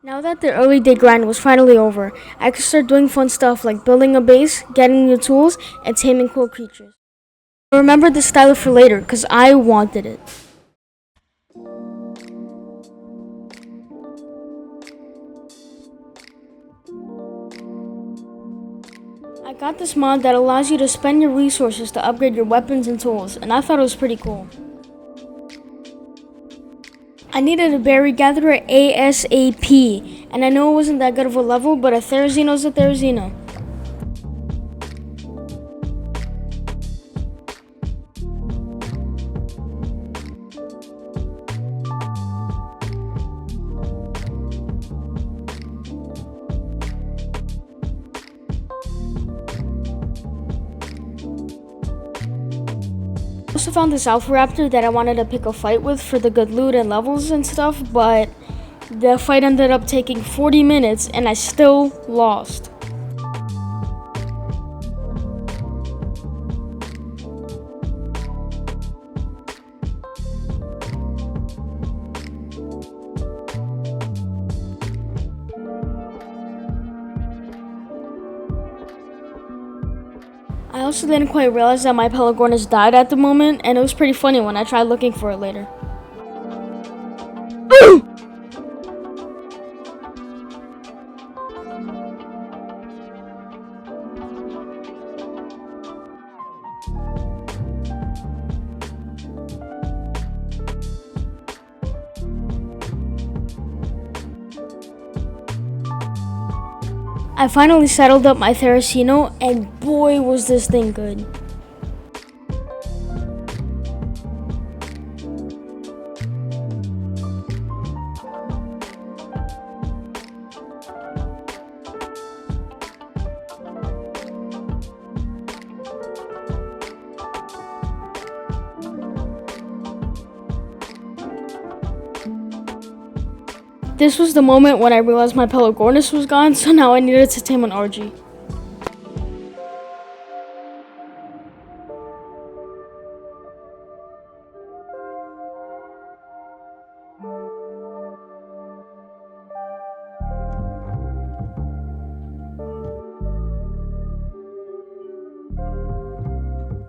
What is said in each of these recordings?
Now that the early day grind was finally over, I could start doing fun stuff like building a base, getting new tools, and taming cool creatures. I remembered this style for later because I wanted it. I got this mod that allows you to spend your resources to upgrade your weapons and tools, and I thought it was pretty cool. I needed a berry gatherer ASAP, And I know it wasn't that good of a level, but a Therizino's a Therizino. I also found this Alpha Raptor that I wanted to pick a fight with for the good loot and levels and stuff, but the fight ended up taking 40 minutes and I still lost. I also didn't quite realize that my Pelagornis died at the moment, and it was pretty funny when I tried looking for it later. I finally settled up my Therizino, and boy was this thing good. This was the moment when I realized my Pelagornis was gone, so now I needed to tame an RG.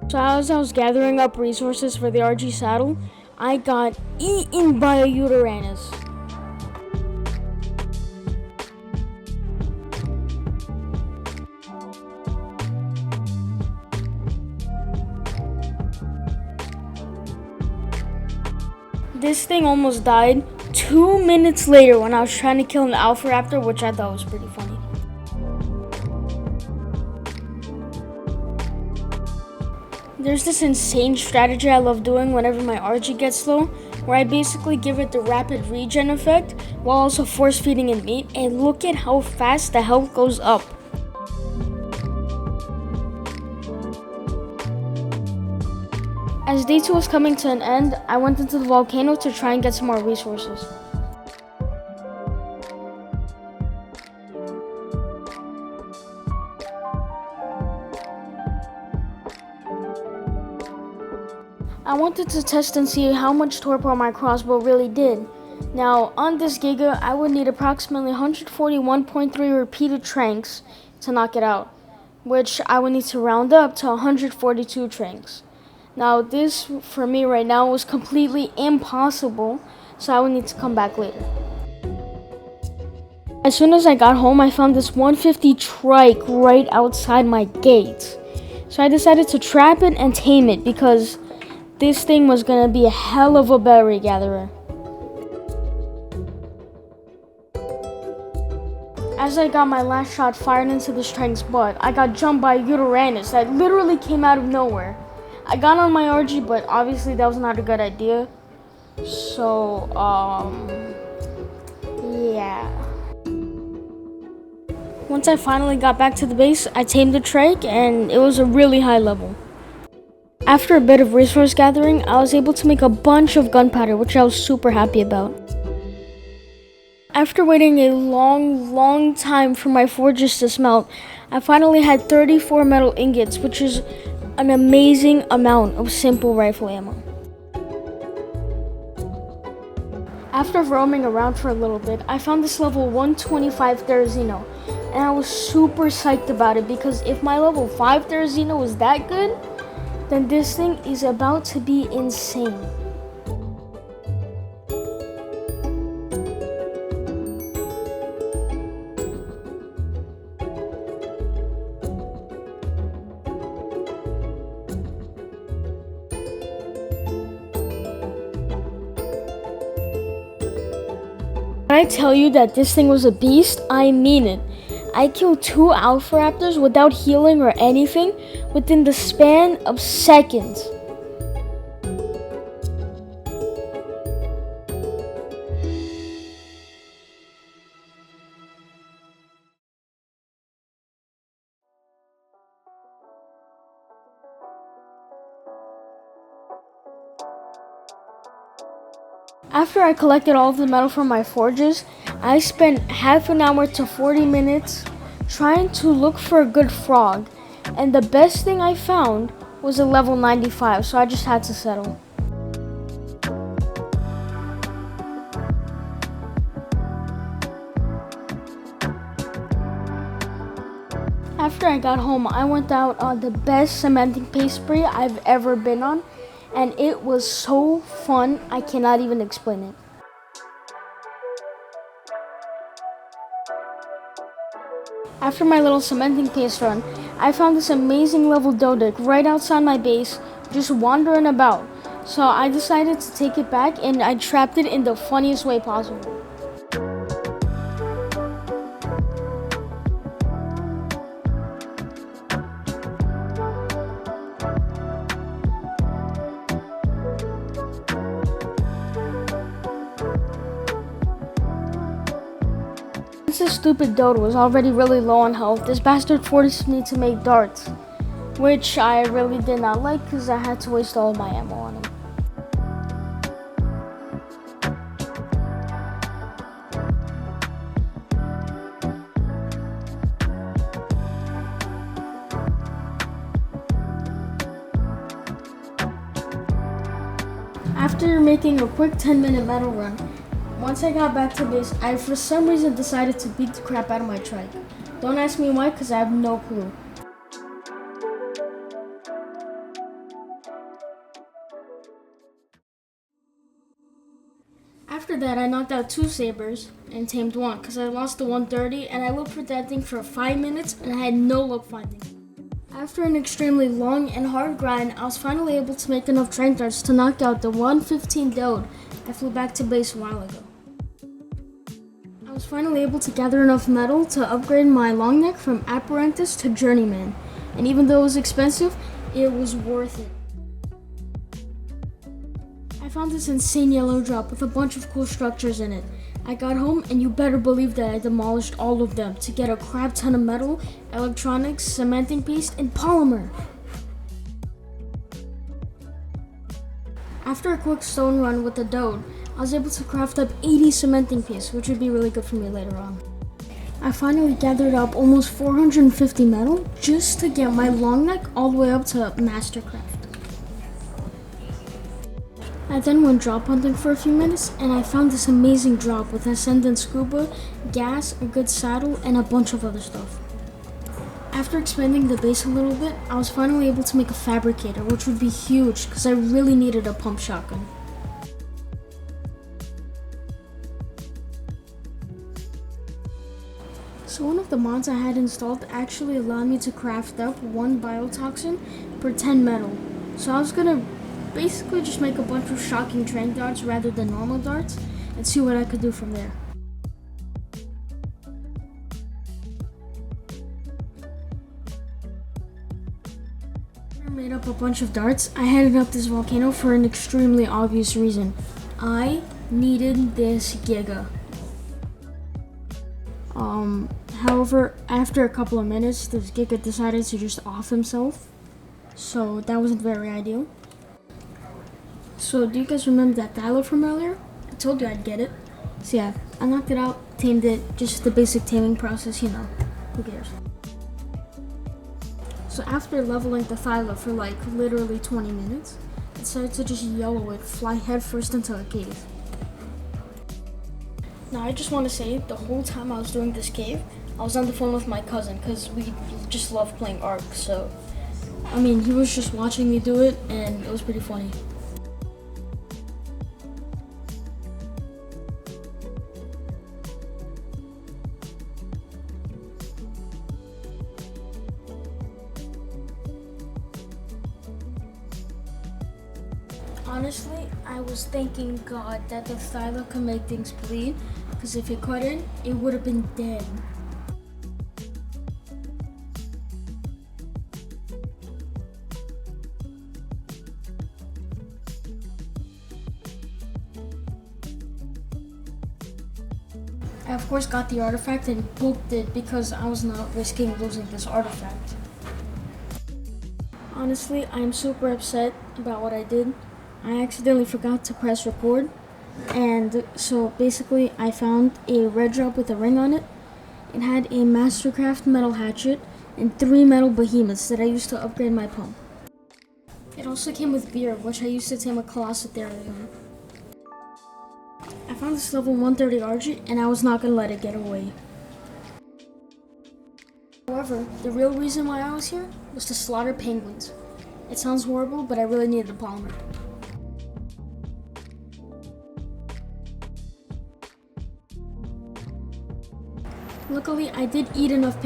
So as I was gathering up resources for the RG saddle, I got eaten by a Uranus. This thing almost died 2 minutes later when I was trying to kill an Alpha Raptor, which I thought was pretty funny. There's this insane strategy I love doing whenever my RG gets low, where I basically give it the rapid regen effect while also force feeding it meat, and look at how fast the health goes up. As day 2 was coming to an end, I went into the volcano to try and get some more resources. I wanted to test and see how much torpor my crossbow really did. Now, on this Giga, I would need approximately 141.3 repeated tranks to knock it out, which I would need to round up to 142 tranks. Now, this for me right now was completely impossible, so I would need to come back later. As soon as I got home, I found this 150 trike right outside my gate. So I decided to trap it and tame it because this thing was gonna be a hell of a berry gatherer. As I got my last shot fired into this trank's butt, I got jumped by a Uranus that literally came out of nowhere. I got on my RG, but obviously that was not a good idea. So, yeah. Once I finally got back to the base, I tamed the trike, and it was a really high level. After a bit of resource gathering, I was able to make a bunch of gunpowder, which I was super happy about. After waiting a long time for my forges to smelt, I finally had 34 metal ingots, which is an amazing amount of simple rifle ammo. After roaming around for a little bit, I found this level 125 Therizino, and I was super psyched about it because if my level 5 Therizino was that good, then this thing is about to be insane. When I tell you that this thing was a beast, I mean it. I killed 2 alpha raptors without healing or anything within the span of seconds. After I collected all of the metal from my forges, I spent half an hour to 40 minutes trying to look for a good frog, and the best thing I found was a level 95, so I just had to settle. After I got home, I went out on the best cementing paste spree I've ever been on, and it was so fun, I cannot even explain it. After my little cementing paste run, I found this amazing level Dodic right outside my base, just wandering about. So I decided to take it back and I trapped it in the funniest way possible. Since this stupid Dodo was already really low on health, this bastard forced me to make darts, which I really did not like because I had to waste all of my ammo on him. After making a quick 10-minute metal run, once I got back to base, I for some reason decided to beat the crap out of my trike. Don't ask me why, because I have no clue. After that, I knocked out 2 sabers and tamed 1 because I lost the 130 and I looked for that thing for 5 minutes and I had no luck finding it. After an extremely long and hard grind, I was finally able to make enough trank darts to knock out the 115 Dode I flew back to base a while ago. I was finally able to gather enough metal to upgrade my long neck from Apprentice to Journeyman, and even though it was expensive, it was worth it. I found this insane yellow drop with a bunch of cool structures in it. I got home and you better believe that I demolished all of them to get a crap ton of metal, electronics, cementing paste, and polymer. After a quick stone run with the Dode, I was able to craft up 80 cementing paste, which would be really good for me later on. I finally gathered up almost 450 metal just to get my long neck all the way up to Mastercraft. I then went drop hunting for a few minutes and I found this amazing drop with Ascendant Scuba, gas, a good saddle, and a bunch of other stuff. After expanding the base a little bit, I was finally able to make a fabricator, which would be huge because I really needed a pump shotgun. So one of the mods I had installed actually allowed me to craft up 1 biotoxin per 10 metal. So I was gonna basically just make a bunch of shocking trank darts rather than normal darts and see what I could do from there. I made up a bunch of darts. I headed up this volcano for an extremely obvious reason. I needed this Giga. However, after a couple of minutes, this Giga decided to just off himself, so that wasn't very ideal. So do you guys remember that Thyla from earlier? I told you I'd get it. So yeah, I knocked it out, tamed it, just the basic taming process, you know, who cares. So after leveling the Thyla for like literally 20 minutes, I decided to just YOLO it, fly headfirst into a cave. Now I just want to say, the whole time I was doing this cave, I was on the phone with my cousin because we just love playing Ark, so I mean, he was just watching me do it and it was pretty funny. Honestly, I was thanking God that the Thyla could make things bleed, because if it cut in, it would have been dead. I of course got the artifact and booked it because I was not risking losing this artifact. Honestly, I'm super upset about what I did. I accidentally forgot to press record, and so basically I found a red drop with a ring on it. It had a Mastercraft metal hatchet and 3 metal behemoths that I used to upgrade my pump. It also came with beer, which I used to tame a Colossitherium. I found this level 130 Argent, and I was not going to let it get away. However, the real reason why I was here was to slaughter penguins. It sounds horrible, but I really needed a polymer. Luckily, I did eat enough,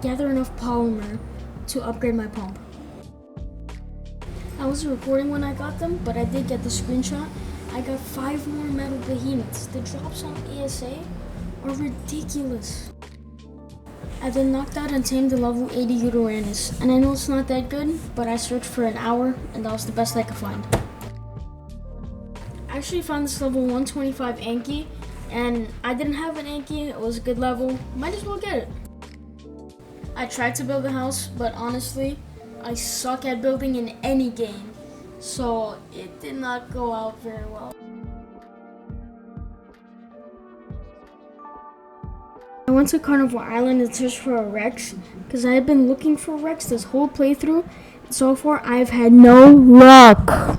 gather enough polymer to upgrade my pump. I wasn't recording when I got them, but I did get the screenshot. I got 5 more metal behemoths. The drops on ASA are ridiculous. I then knocked out and tamed the level 80 Uranus, and I know it's not that good, but I searched for an hour, and that was the best I could find. I actually found this level 125 Anki, and I didn't have an Anki. It was a good level. Might as well get it. I tried to build a house, but honestly, I suck at building in any game, so it did not go out very well. I went to Carnival Island and searched for a Rex, because I had been looking for a Rex this whole playthrough, and so far I've had no luck.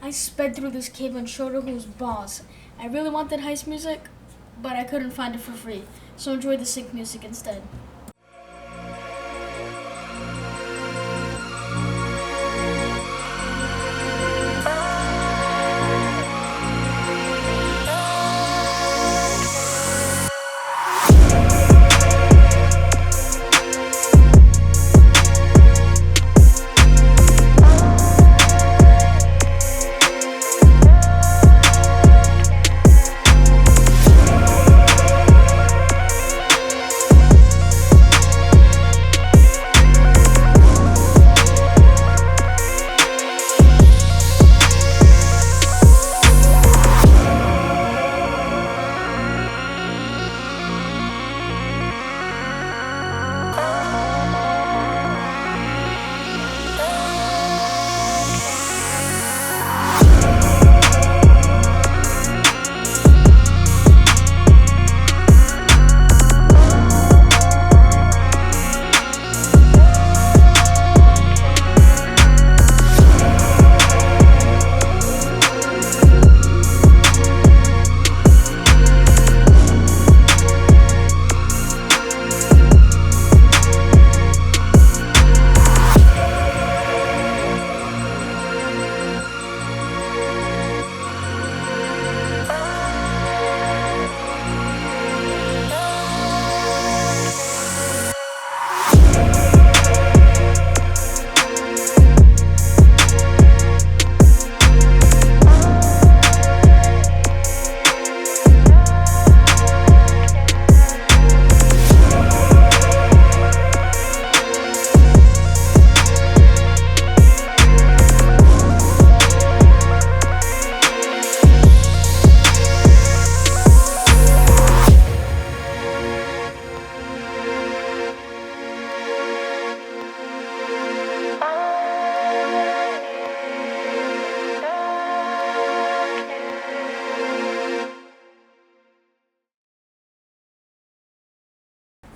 I sped through this cave and showed her who's boss. I really wanted heist music, but I couldn't find it for free, so enjoy the sync music instead.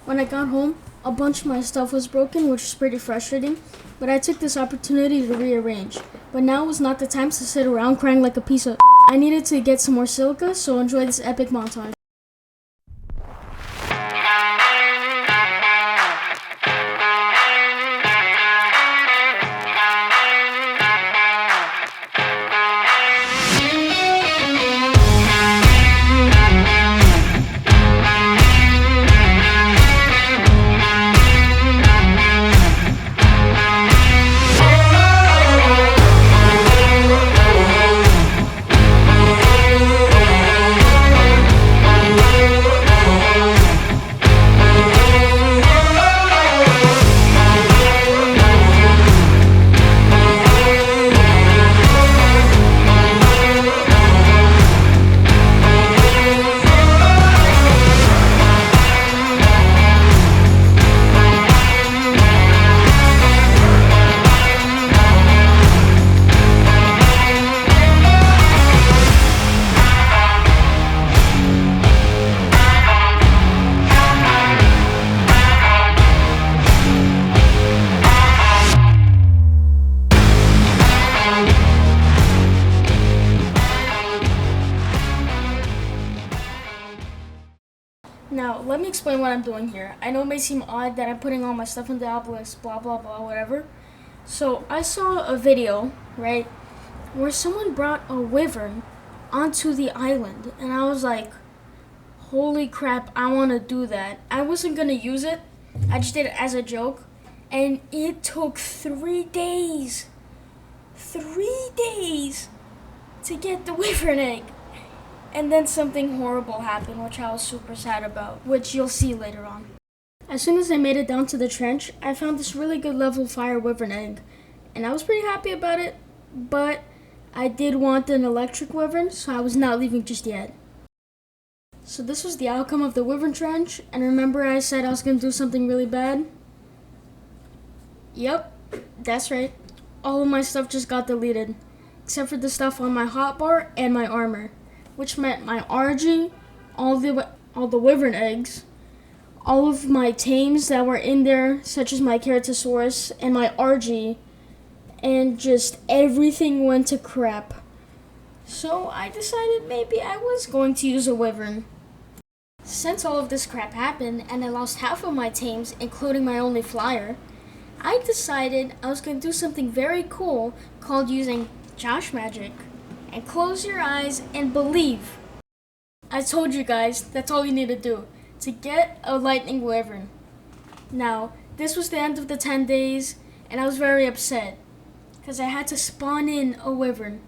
When I got home, a bunch of my stuff was broken, which was pretty frustrating, but I took this opportunity to rearrange. But now was not the time to sit around crying like a piece of I needed to get some more silica, so enjoy this epic montage. explain what I'm doing here. I know it may seem odd that I'm putting all my stuff in the obelisk, blah blah blah, whatever. So I saw a video, right, where someone brought a wyvern onto the island, and I was like, holy crap, I want to do that. I wasn't gonna use it, I just did it as a joke, and it took 3 days. 3 days to get the wyvern egg. And then something horrible happened, which I was super sad about, which you'll see later on. As soon as I made it down to the trench, I found this really good level fire wyvern egg, and I was pretty happy about it, but I did want an electric wyvern, so I was not leaving just yet. So this was the outcome of the wyvern trench, and remember I said I was going to do something really bad? Yep, that's right. All of my stuff just got deleted, except for the stuff on my hotbar and my armor, which meant my RG, all the wyvern eggs, all of my tames that were in there, such as my Keratosaurus and my RG, and just everything went to crap. So I decided maybe I was going to use a wyvern. Since all of this crap happened and I lost half of my tames, including my only flyer, I decided I was going to do something very cool called using Josh Magic. And close your eyes and believe. I told you guys, that's all you need to do to get a lightning wyvern. Now, this was the end of the 10 days, and I was very upset because I had to spawn in a wyvern.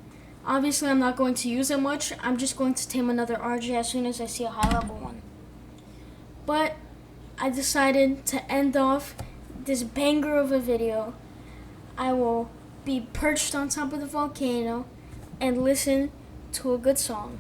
Obviously, I'm not going to use it much. I'm just going to tame another RG as soon as I see a high level one. But I decided to end off this banger of a video. I will be perched on top of the volcano and listen to a good song.